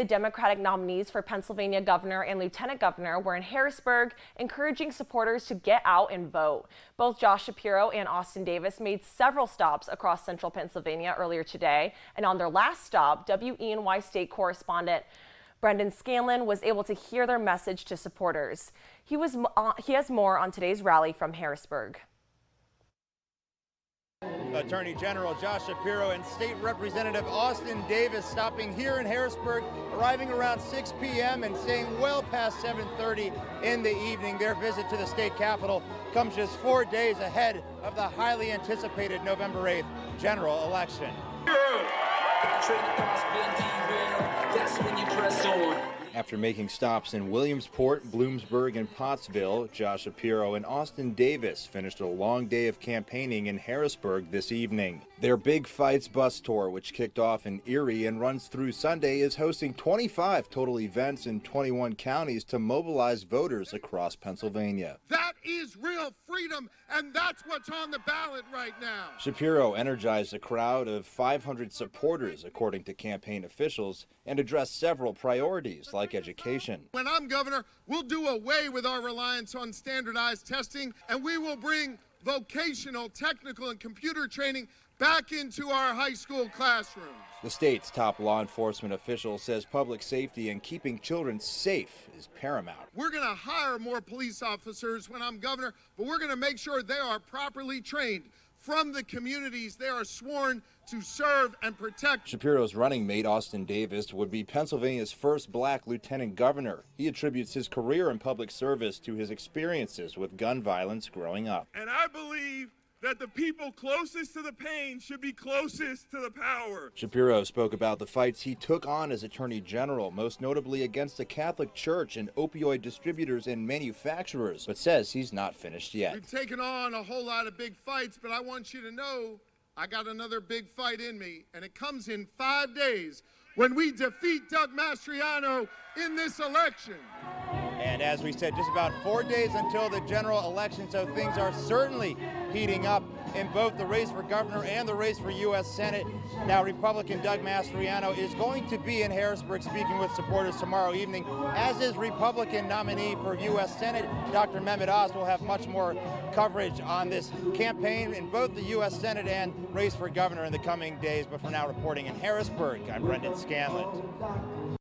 The Democratic nominees for Pennsylvania governor and lieutenant governor were in Harrisburg, encouraging supporters to get out and vote. Both Josh Shapiro and Austin Davis made several stops across central Pennsylvania earlier today, and on their last stop, WENY state correspondent Brendan Scanlon was able to hear their message to supporters. He has more on today's rally from Harrisburg. Attorney General Josh Shapiro and State Representative Austin Davis stopping here in Harrisburg, arriving around 6 p.m. and staying well past 7:30 in the evening. Their visit to the state capitol comes just 4 days ahead of the highly anticipated November 8th general election. After making stops in Williamsport, Bloomsburg and Pottsville, Josh Shapiro and Austin Davis finished a long day of campaigning in Harrisburg this evening. Their Big Fights bus tour, which kicked off in Erie and runs through Sunday, is hosting 25 total events in 21 counties to mobilize voters across Pennsylvania. That is real freedom, and that's what's on the ballot right now. Shapiro energized a crowd of 500 supporters, according to campaign officials, and addressed several priorities like education. When I'm governor, we'll do away with our reliance on standardized testing, and we will bring vocational, technical, and computer training back into our high school classrooms. The state's top law enforcement official says public safety and keeping children safe is paramount. We're going to hire more police officers when I'm governor, but we're going to make sure they are properly trained. From the communities they are sworn to serve and protect. Shapiro's running mate, Austin Davis, would be Pennsylvania's first black lieutenant governor. He attributes his career in public service to his experiences with gun violence growing up. And I believe that the people closest to the pain should be closest to the power. Shapiro spoke about the fights he took on as Attorney General, most notably against the Catholic Church and opioid distributors and manufacturers, but says he's not finished yet. We've taken on a whole lot of big fights, but I want you to know I got another big fight in me, and it comes in 5 days when we defeat Doug Mastriano in this election. And as we said, just about 4 days until the general election, so things are certainly heating up in both the race for governor and the race for U.S. Senate. Now, Republican Doug Mastriano is going to be in Harrisburg speaking with supporters tomorrow evening, as is Republican nominee for U.S. Senate, Dr. Mehmet Oz. Will have much more coverage on this campaign in both the U.S. Senate and race for governor in the coming days. But for now, reporting in Harrisburg, I'm Brendan Scanlon.